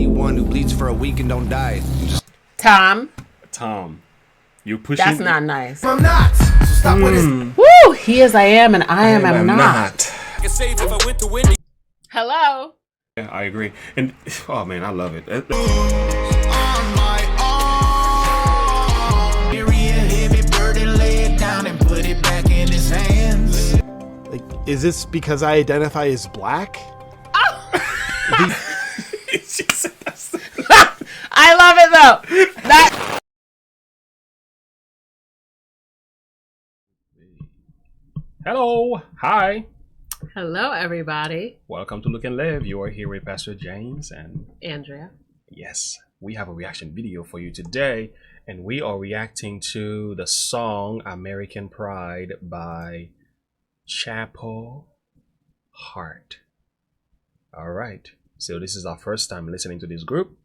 anyone who bleeds for a week and don't die. Tom, you pushing. that's not nice. I'm not. So stop with this. Woo! He is I am and I am not. I can save if I went to win. Hello. Yeah, I agree. And oh man, I love it. On my own. Bury a heavy burden, lay it down and put it back in his hands. Like, is this because I identify as black? I love it though. That Hello, hi. Hello everybody. Welcome to Look and Live. You are here with Pastor James and Andrea. yes, we have a reaction video for you today, and we are reacting to the song American Pride by Chapel Hart. All right, so this is our first time listening to this group.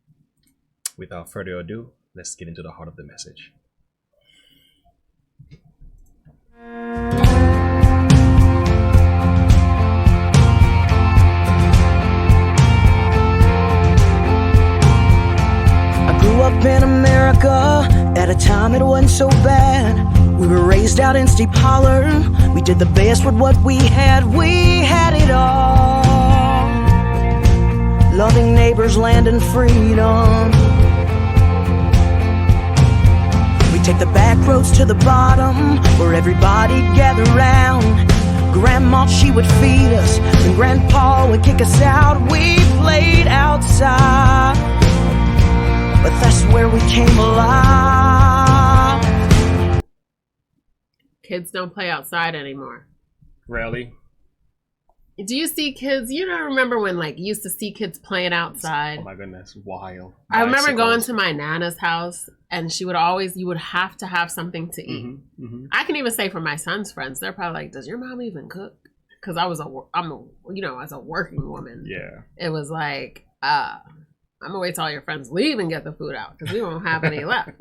Without further ado, let's get into the heart of the message. I grew up in America at a time it wasn't so bad. We were raised out in Steep Holler. We did the best with what we had it all. Loving neighbors, land and freedom. We take the back roads to the bottom where everybody gathered round. Grandma, she would feed us, and Grandpa would kick us out. We played outside, but that's where we came alive. Kids don't play outside anymore. Really? Do you see kids? You don't remember when like you used to see kids playing outside? Oh my goodness, wild. I remember going to my Nana's house and she would always, you would have to have something to eat. I can even say for my son's friends, they're probably like, does your mom even cook? Because as a working woman. Yeah. It was like, I'm gonna wait till all your friends leave and get the food out because we won't have any left.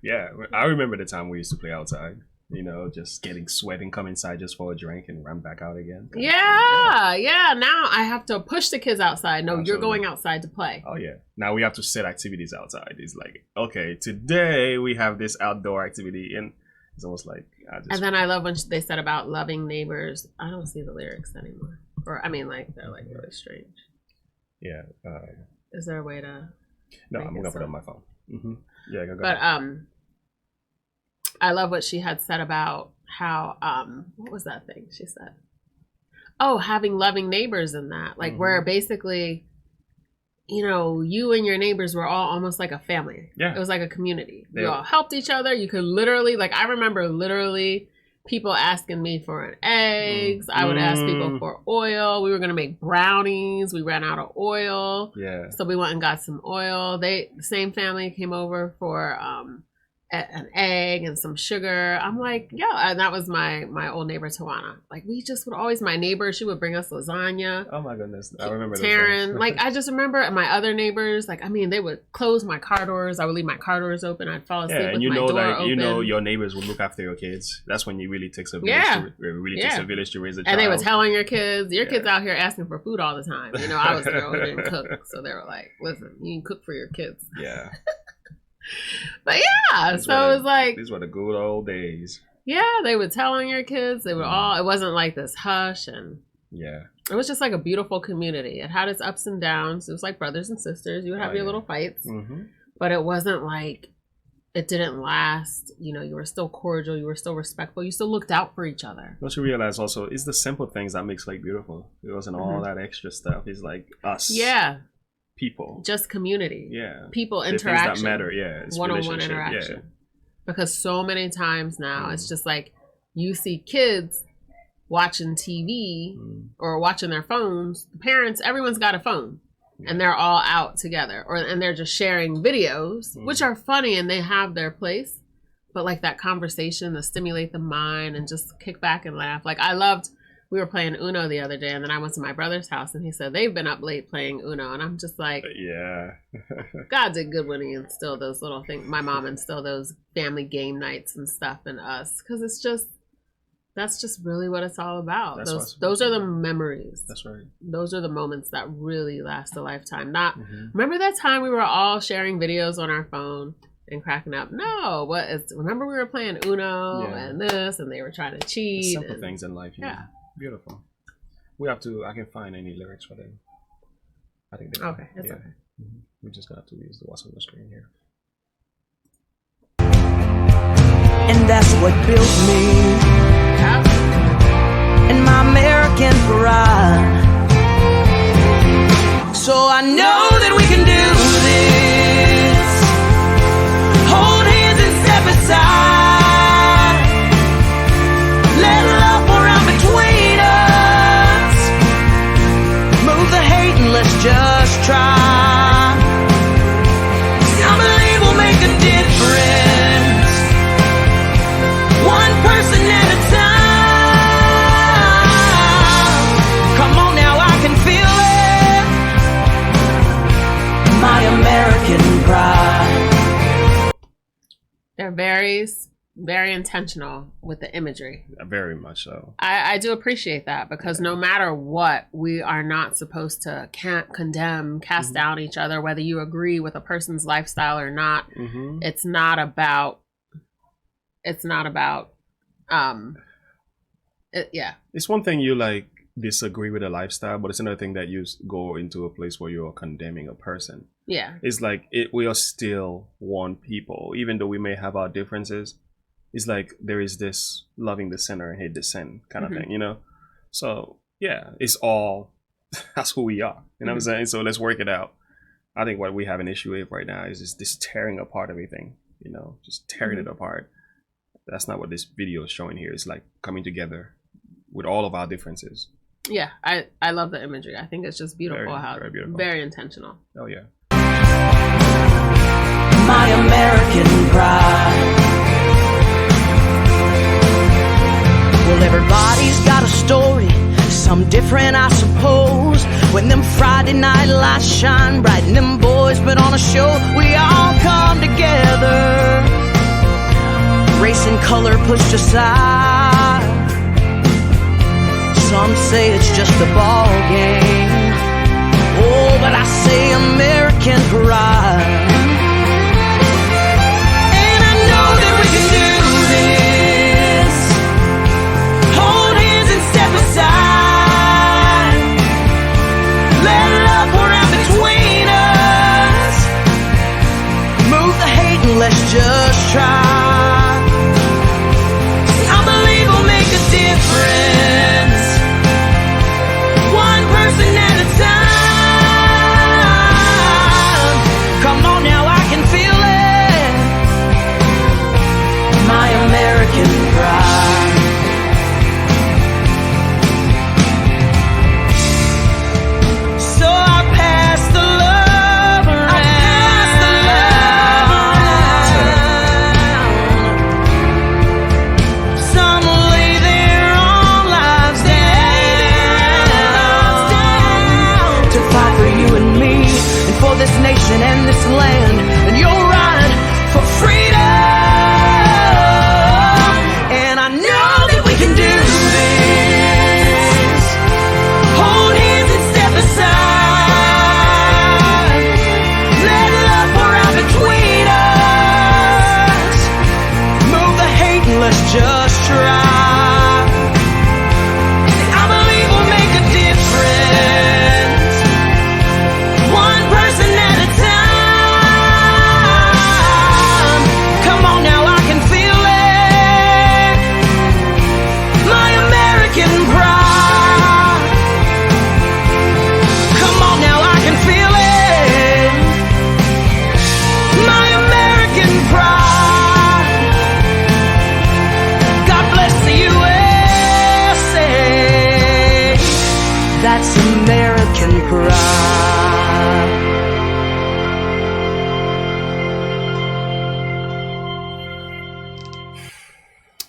Yeah, I remember the time we used to play outside. You know, just getting sweating, come inside just for a drink and run back out again. Yeah. Now I have to push the kids outside. No, Absolutely. You're going outside to play. Oh yeah. Now we have to set activities outside. It's like, okay, today we have this outdoor activity, and it's almost like And then I love when they said about loving neighbors. I don't see the lyrics anymore. Or I mean, like they're like really strange. Yeah. Is there a way to? No, make I'm it gonna put it on so? my phone. Yeah, go But ahead. I love what she had said about how what was that thing she said? Oh, having loving neighbors in that, like where basically, you know, you and your neighbors were all almost like a family. Yeah. It was like a community. You all helped each other. You could literally, like, I remember literally people asking me for eggs. I would ask people for oil. We were gonna make brownies. We ran out of oil. Yeah. So we went and got some oil. The same family came over for an egg and some sugar. I'm like, yeah, and that was my old neighbor Tawana. Like we just would always, my neighbor, she would bring us lasagna. Oh my goodness, I remember Taryn. those Like I just remember my other neighbors. Like I mean, they would close my car doors. I would leave my car doors open. I'd fall asleep yeah, and with you my know, door like open. you know, your neighbors will look after your kids. That's when it really takes a village. Takes a village to raise a child. And they were telling your kids out here asking for food all the time. You know, I was the girl who didn't cook, so they were like, "Listen, you can cook for your kids." Yeah. But yeah, so it was like these were the good old days. Yeah, they would tell on your kids. They were all. It wasn't like this hush, and yeah, it was just like a beautiful community. It had its ups and downs. It was like brothers and sisters. You would have your little fights, but it wasn't like it didn't last. You know, you were still cordial. You were still respectful. You still looked out for each other. Don't you realize also, it's the simple things that makes life beautiful. It wasn't all that extra stuff. It's like us. Yeah. People, just community, people the interaction things that matter, it's one-on-one interaction, because so many times now it's just like you see kids watching TV or watching their phones. The parents, everyone's got a phone and they're all out together, and they're just sharing videos which are funny and they have their place, but like that conversation to stimulate the mind and just kick back and laugh. Like we were playing Uno the other day, and then I went to my brother's house, and he said they've been up late playing Uno, and I'm just like, yeah. God did good when he instilled those little things. My mom instilled those family game nights and stuff in us, because it's just That's just really what it's all about. That's Those are the memories. That's right. Those are the moments that really last a lifetime. Not remember that time we were all sharing videos on our phone and cracking up. No, remember we were playing Uno and this, and they were trying to cheat. The simple things in life. Yeah, beautiful. I can find any lyrics for them. I think they okay. It's okay. We just got to use what's on the screen here. And that's what built me and my American pride. So I know that we can do this. Hold hands and step aside. Let love pour out between us. Move the hate and let's just try. I believe we'll make a difference. One person at a time. Come on now, I can feel it. My American pride. They're very, very intentional with the imagery. Very much so. I do appreciate that, because no matter what, we are not supposed to condemn, cast down each other, whether you agree with a person's lifestyle or not. It's not about. It's one thing you like disagree with a lifestyle, but it's another thing that you go into a place where you're condemning a person. Yeah. It's like we are still one people, even though we may have our differences. It's like there is this loving the sinner and hate the sin kind of thing, you know? So yeah, it's all, that's who we are. You know what I'm saying? So let's work it out. I think what we have an issue with right now is just this tearing apart everything, you know, just tearing it apart. That's not what this video is showing here. It's like coming together with all of our differences. Yeah, I love the imagery. I think it's just beautiful. Very beautiful. Very intentional. Oh yeah. My American pride. Well, everybody's got a story, some different I suppose. When them Friday night lights shine bright and them boys put on a show, we all come together. Race and color pushed aside. Some say it's just a ball game. Oh, but I say American pride. And I know that we can do this. Hold hands and step aside. Let love pour out between us. Move the hate and let's just try. I believe we'll make a difference. One person at a time. Come on now, I can feel it. My American pride. So I pass the love around. Some lay their own lives down to fight for you and me, and for this nation and this land, and you'll ride for freedom. And I know that we can do this. Hold hands and step aside. Let love pour out between us. Move the hate and let's just try. I believe we'll make a difference. One person at a time. Come on now, I can feel it. My American pride. Come on now, I can feel it. My American pride. God bless the USA. That's American pride.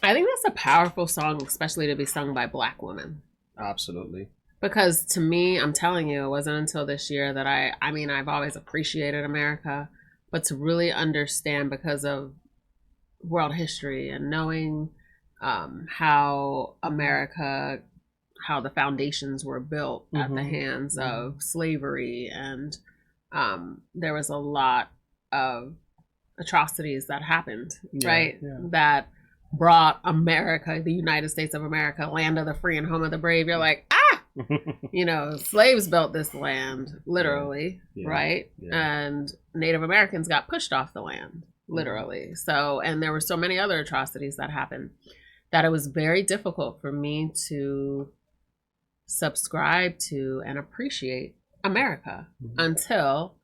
I think that's a powerful song, especially to be sung by Black women. Absolutely. Because to me, I'm telling you, it wasn't until this year that I mean, I've always appreciated America, but to really understand because of world history and knowing how America, how the foundations were built at the hands of slavery, and there was a lot of atrocities that happened, right? Yeah. That brought America, the United States of America, land of the free and home of the brave. You're like, you know, slaves built this land, literally, right? And Native Americans got pushed off the land, literally. So, and there were so many other atrocities that happened that it was very difficult for me to subscribe to and appreciate America until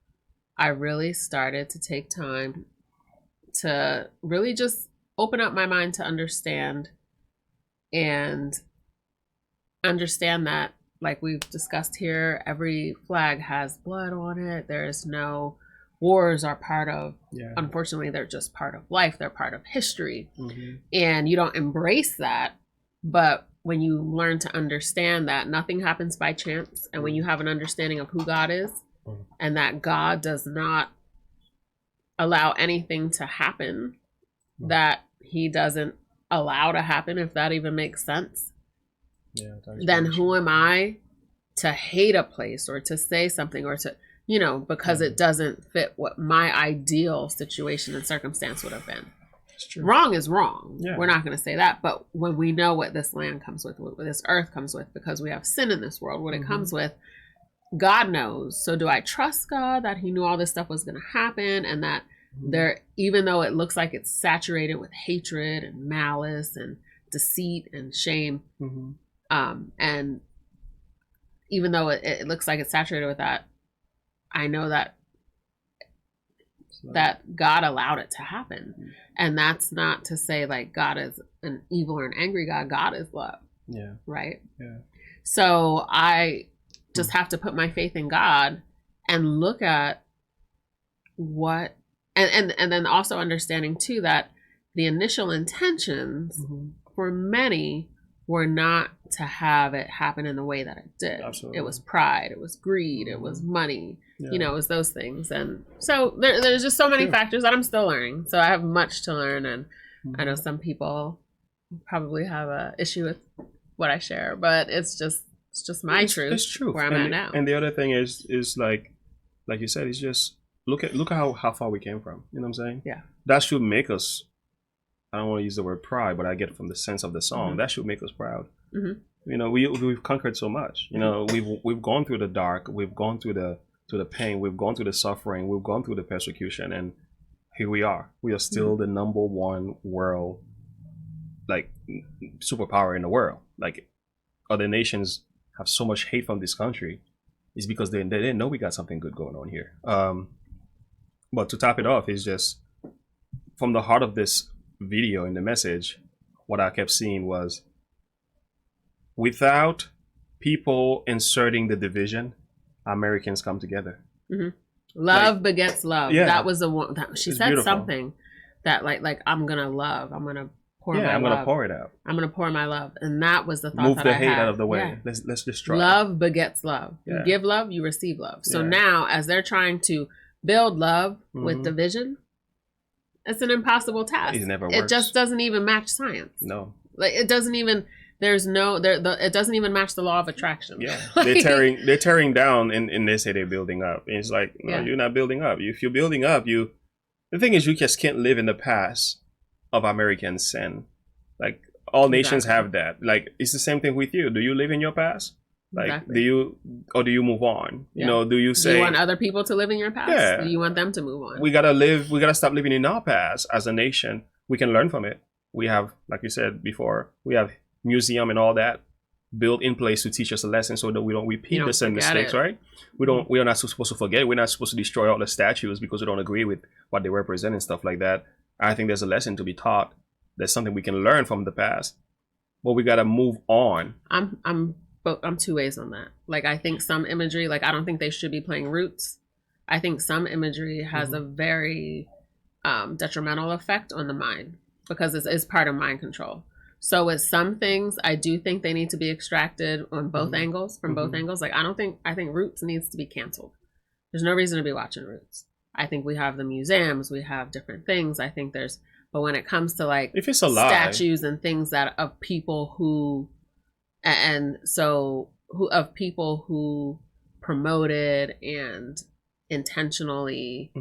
I really started to take time to really just open up my mind to understand that, like we've discussed here, every flag has blood on it. There's no wars are part of, unfortunately, they're just part of life. They're part of history. And you don't embrace that. But when you learn to understand that nothing happens by chance, and when you have an understanding of who God is, and that God does not allow anything to happen that he doesn't allow to happen, if that even makes sense, then who am I to hate a place or to say something or to, you know, because it doesn't fit what my ideal situation and circumstance would have been. Wrong is wrong. We're not going to say that. But when we know what this land comes with, what this earth comes with, because we have sin in this world, what it comes with, God knows. So do I trust God that he knew all this stuff was going to happen, and that there, even though it looks like it's saturated with hatred and malice and deceit and shame, and even though it looks like it's saturated with that, I know that God allowed it to happen. And that's not to say like God is an evil or an angry God. God is love. Right? So I just have to put my faith in God and look at what, and then also understanding too that the initial intentions for many were not to have it happen in the way that it did. Absolutely. It was pride, it was greed, it was money, you know, it was those things. And so there's just so many factors that I'm still learning. So I have much to learn, and I know some people probably have a issue with what I share, but it's just my truth. It's true. Where I'm at now. And the other thing is like you said, it's just look at how far we came from. You know what I'm saying? Yeah. That should make us, I don't want to use the word pride, but I get it from the sense of the song. That should make us proud. You know, we've conquered so much. You know, we've gone through the dark, we've gone through the pain, we've gone through the suffering, we've gone through the persecution, and here we are. We are still the number one world, like, superpower in the world. Like, other nations have so much hate from this country. It's because they didn't know we got something good going on here. But to top it off, is just from the heart of this video and the message, what I kept seeing was, without people inserting the division, Americans come together. Love begets love. That was the one that she said, beautiful. Something that like I'm gonna love. I'm gonna pour. I'm gonna pour it out. I'm gonna pour my love, and that was the thought. Move that the I hate had. out of the way. Let's destroy. Love begets love. You give love, you receive love. So now, as they're trying to build love with division, it's an impossible task. It never works. It just doesn't even match science. No, like it doesn't even. There's no it doesn't even match the law of attraction. They're tearing down, and they say they're building up. And it's like, no, you're not building up. If you're building up, the thing is, you just can't live in the past of American sin. Like, all nations have that. Like, it's the same thing with you. Do you live in your past? Like, do you move on? You know, do you say, do you want other people to live in your past? Do you want them to move on? We gotta stop living in our past as a nation. We can learn from it. We have, like you said before, we have museum and all that built in place to teach us a lesson so that we don't repeat the same mistakes, right? We are not supposed to forget. We're not supposed to destroy all the statues because we don't agree with what they represent and stuff like that. I think there's a lesson to be taught. There's something we can learn from the past, but we got to move on. I'm two ways on that. Like, I think some imagery, like, I don't think they should be playing Roots. I think some imagery has a very detrimental effect on the mind because it's part of mind control. So with some things, I do think they need to be extracted on both angles, from both angles. Like, I think Roots needs to be canceled. There's no reason to be watching Roots. I think we have the museums, we have different things. I think But when it comes to like if it's a lie, statues and things that of people who promoted and intentionally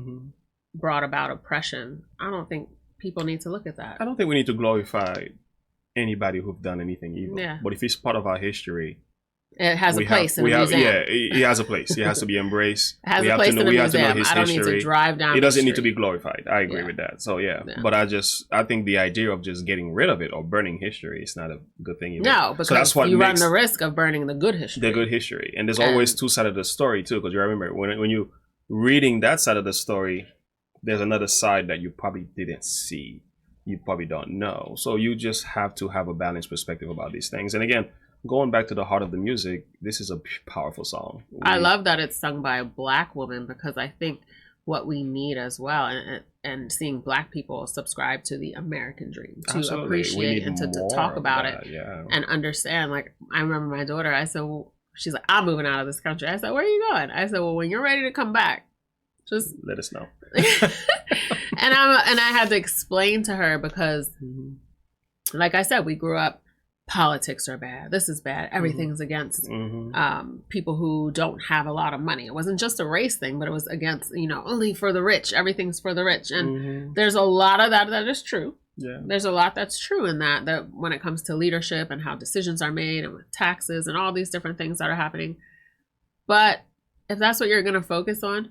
brought about oppression, I don't think people need to look at that. I don't think we need to glorify anybody who've done anything evil. Yeah. But if it's part of our history, it has a place in a museum. Yeah, it has a place. It has to be embraced. It has a place in a museum. I don't need to drive down. It doesn't the need to be glorified. I agree with that. So yeah, but I think the idea of just getting rid of it or burning history is not a good thing either. No, because that's what you run the risk of burning the good history. The good history, and there's always two sides of the story too. Because you remember when you reading that side of the story, there's another side that you probably didn't see. You probably don't know. So you just have to have a balanced perspective about these things. And again, going back to the heart of the music, this is a powerful song. I love that it's sung by a Black woman, because I think what we need as well, and seeing Black people subscribe to the American dream, to Absolutely. appreciate and to talk about it and understand. Like, I remember my daughter, I said, well, she's like, I'm moving out of this country. I said, where are you going? I said, well, when you're ready to come back, just let us know. and I had to explain to her, because like I said, we grew up, politics are bad, this is bad, everything's against people who don't have a lot of money. It wasn't just a race thing, but it was against, only for the rich, everything's for the rich. And there's a lot of that is true. Yeah, there's a lot that's true in that when it comes to leadership and how decisions are made, and with taxes and all these different things that are happening. But if that's what you're going to focus on,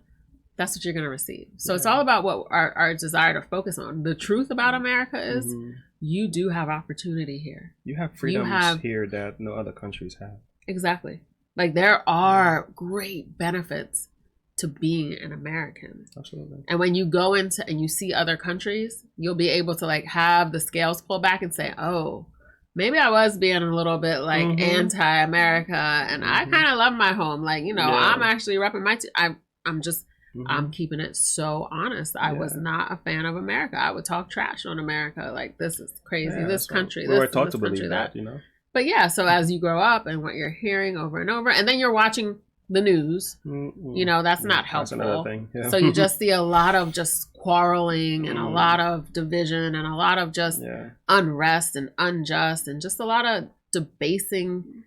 that's what you're going to receive. So it's all about what our desire to focus on. The truth about America is you do have opportunity here. You have freedoms here that no other countries have. Exactly. Like, there are great benefits to being an American. Absolutely. And when you go into and you see other countries, you'll be able to like have the scales pull back and say, oh, maybe I was being a little bit like anti-America, and I kind of love my home. Like, I'm actually repping my I'm keeping it so honest. I was not a fan of America. I would talk trash on America. Like, this is crazy. This country. We were taught to believe that, But yeah, so as you grow up and what you're hearing over and over, and then you're watching the news, that's not helpful. That's another thing. Yeah. So you just see a lot of just quarreling and a lot of division and a lot of just unrest and unjust and just a lot of debasing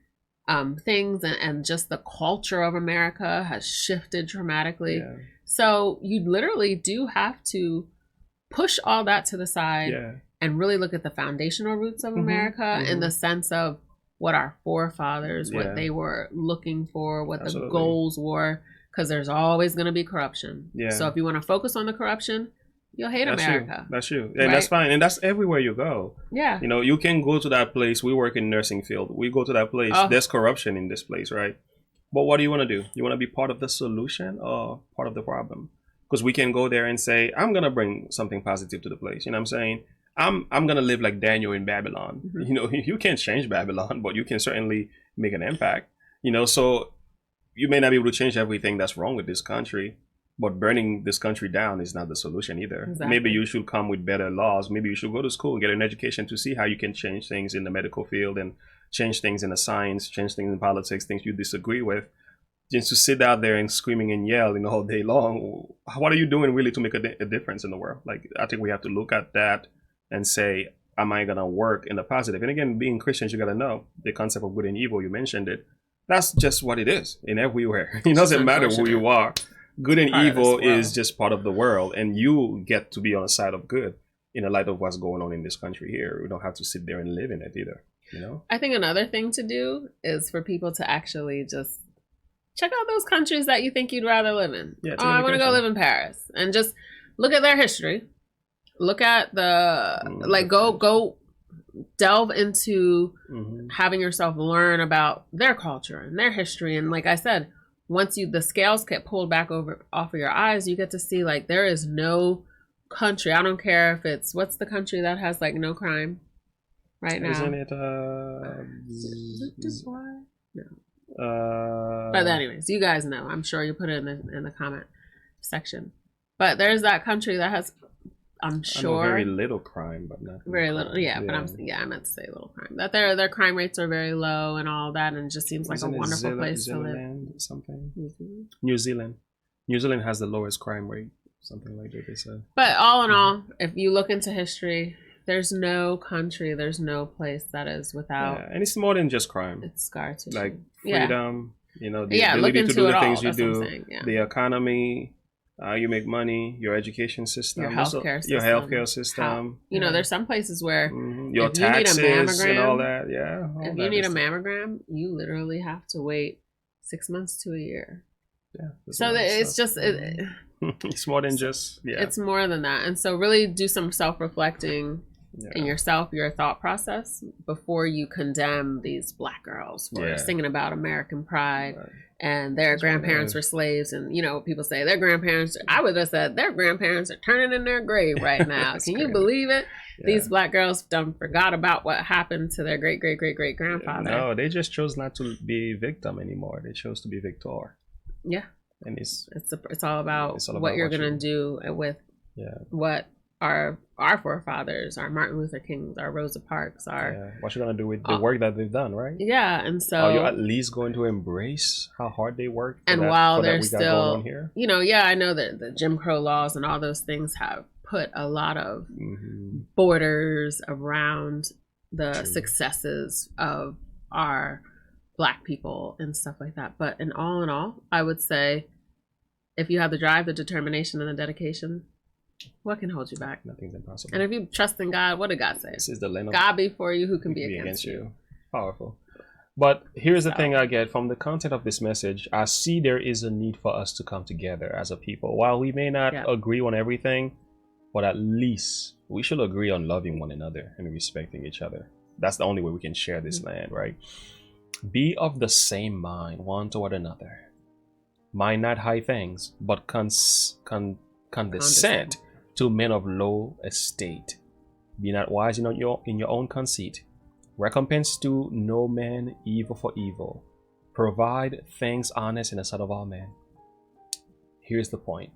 things, and just the culture of America has shifted dramatically. Yeah. So you literally do have to push all that to the side and really look at the foundational roots of America in the sense of what our forefathers, what they were looking for, what the goals were, because there's always going to be corruption. Yeah. So if you want to focus on the corruption, you'll hate America. That's you. And that's fine. And that's everywhere you go. Yeah. You can go to that place. We work in nursing field. We go to that place. There's corruption in this place, right? But what do you want to do? You want to be part of the solution or part of the problem? Because we can go there and say, I'm going to bring something positive to the place. You know what I'm saying? I'm going to live like Daniel in Babylon. You can't change Babylon, but you can certainly make an impact. So you may not be able to change everything that's wrong with this country, but burning this country down is not the solution either. Exactly. Maybe you should come with better laws. Maybe you should go to school and get an education to see how you can change things in the medical field and change things in the science, change things in politics, things you disagree with. Just to sit out there and screaming and yelling all day long, what are you doing really to make a difference in the world? Like, I think we have to look at that and say, am I going to work in the positive? And again, being Christians, you got to know the concept of good and evil. You mentioned it. That's just what it is in everywhere. It doesn't matter who you are. Good and evil is just part of the world, and you get to be on the side of good in the light of what's going on in this country here. We don't have to sit there and live in it either. I think another thing to do is for people to actually just check out those countries that you think you'd rather live in. Yeah, I want to go live in Paris, and just look at their history. Look at go delve into having yourself learn about their culture and their history. And like I said, once the scales get pulled back off of your eyes, you get to see like there is no country. I don't care if it's, what's the country that has like no crime right now? Isn't it no. But anyways, you guys know. I'm sure you put it in the comment section. But there's that country that has, I'm sure, very little crime, but not very little. Yeah, but I meant to say little crime. That their crime rates are very low and all that, and it just seems like a wonderful place to live. Something. New Zealand has the lowest crime rate Something like that they said. But all in all, if you look into history, there's no country, there's no place that is without. Yeah, and it's more than just crime. It's scar tissue. Like freedom, you know, the look ability into to do it the all. things you That's what I'm do, saying, yeah. the economy, you make money, your education system, Your healthcare system. your healthcare system. You know, there's some places where your if you need a taxes mammogram, and all that. Yeah. All if that you need a is- mammogram, you literally have to wait 6 months to a year. Yeah. there's So all that it's stuff. just It's more than just it's more than that. And so really do some self-reflecting in yourself, your thought process before you condemn these Black girls for singing about American pride and their grandparents were slaves. And, you know, people say their grandparents, I would have said their grandparents are turning in their grave right now. Can you believe it? Yeah. These Black girls done forgot about what happened to their great grandfather. No, they just chose not to be victim anymore. They chose to be victor. Yeah. And it's all about what you're gonna do with what our forefathers, our Martin Luther Kings, our Rosa Parks, what you're gonna do with the work that they've done, right? Yeah, and so are you at least going to embrace how hard they work? And while they're still, you know, I know that the Jim Crow laws and all those things have put a lot of borders around the successes of our Black people and stuff like that. But in all, I would say if you have the drive, the determination, and the dedication, what can hold you back? Nothing's impossible. And if you trust in God, what did God say? This is the land of God before you, who can be against you? Powerful. But here's the thing I get from the content of this message. I see there is a need for us to come together as a people. While we may not agree on everything, but at least we should agree on loving one another and respecting each other. That's the only way we can share this land, right? Be of the same mind one toward another. Mind not high things, but condescend to men of low estate. Be not wise in your own conceit. Recompense to no man evil for evil. Provide things honest in the sight of all men. Here's the point.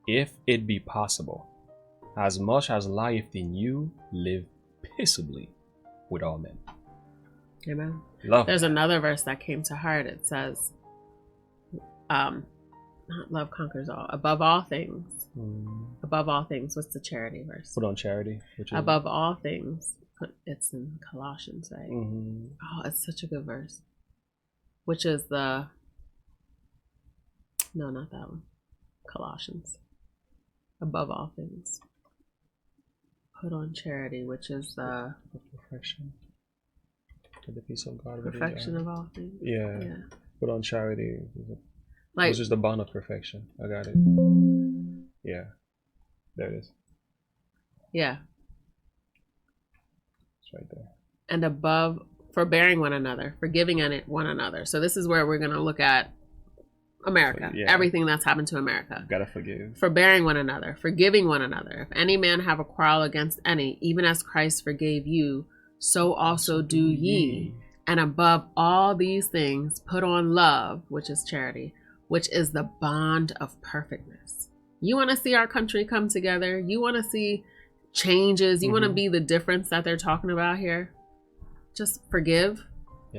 If it be possible, as much as lieth in you, live peaceably with all men. Amen. Love. There's another verse that came to heart. It says, love conquers all. Above all things. Above all things. What's the charity verse? Put on charity. Which is above all things. It's in Colossians, right? Oh, it's such a good verse. Which is no, not that one. Colossians. Above all things. Put on charity, which is the perfection. The peace of God. Perfection of all things. Yeah. Put on charity. Like, this is the bond of perfection. I got it. Yeah. There it is. Yeah. It's right there. And above, forbearing one another, forgiving one another. So this is where we're going to look at America. Everything that's happened to America. Gotta forgive. Forbearing one another, forgiving one another. If any man have a quarrel against any, even as Christ forgave you, so also do ye. And above all these things, put on love, which is charity, which is the bond of perfectness. You want to see our country come together? You want to see changes? You want to be the difference that they're talking about here? Just forgive,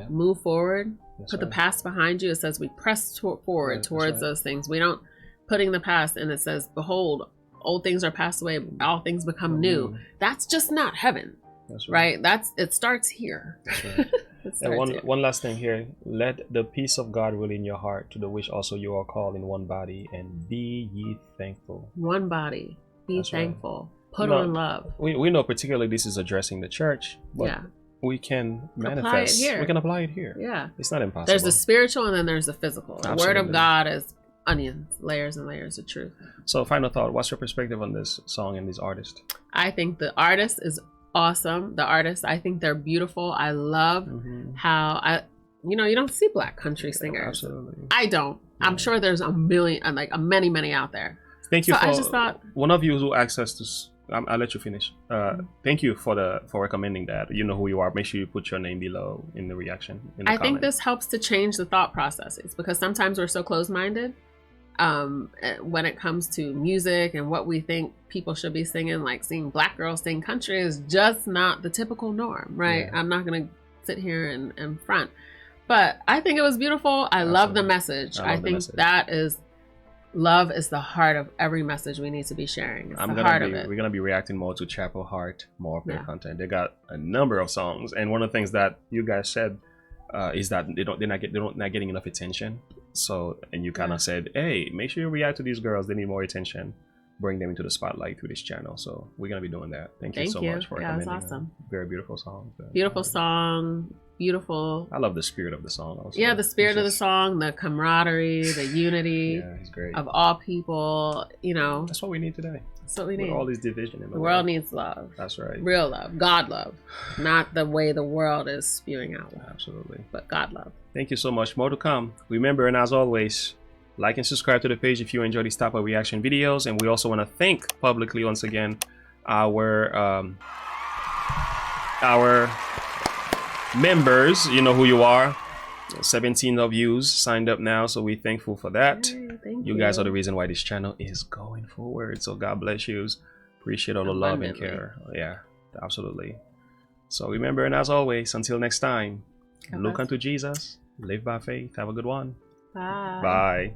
move forward, put the past behind you. It says we press forward towards those things. We don't putting the past, and it says, behold, old things are passed away, all things become new. That's just not heaven. That's right. It starts here. That's right. And one last thing here. Let the peace of God rule in your heart, to the which also you are called in one body, and be ye thankful. One body. Be thankful. Right. Put on love. We know particularly this is addressing the church, but we can manifest. We can apply it here. Yeah. It's not impossible. There's the spiritual and then there's the physical. The word of God is onions, layers and layers of truth. So final thought, what's your perspective on this song and this artist? I think the artist is awesome. The artists, I think they're beautiful. I love how you don't see Black country singers. Absolutely. I don't. Yeah. I'm sure there's a million, like many out there. Thank you. I just thought one of you who asked us to. I'll let you finish. Thank you for recommending that. You know who you are. Make sure you put your name below in the reaction. I think this helps to change the thought processes, because sometimes we're so closed-minded when it comes to music and what we think people should be singing. Like seeing Black girls sing country is just not the typical norm, right? I'm not going to sit here and front, but I think it was beautiful. I love the message. I think that is love is the heart of every message we need to be sharing. It's the heart of it. We're gonna be reacting more to Chapel Hart, more of their Yeah. content. They got a number of songs, and one of the things that you guys said is that they're not getting enough attention. So, and you kind of said, hey, make sure you react to these girls. They need more attention. Bring them into the spotlight through this channel. So we're gonna be doing that. Thank you so much for recommending. That's awesome. Very beautiful song. Beautiful song. Beautiful. I love the spirit of the song also. Yeah, the spirit of the song, the camaraderie, the unity it's great. of all people. You know, That's what we need today. that's what we With need. all this division in The world needs love. That's right. Real love. God love. Not the way the world is spewing out love, Absolutely. but God love. Thank you so much. More to come. Remember, and as always, like and subscribe to the page if you enjoy these type of reaction videos. And we also want to thank publicly once again our members. You know who you are. 17 of you signed up now, so we're thankful for that. Hey, thank You guys are the reason why this channel is going forward. So God bless you. Appreciate all the love and care. Yeah, absolutely. So remember, and as always, until next time, look unto Jesus, live by faith. Have a good one. Bye. Bye.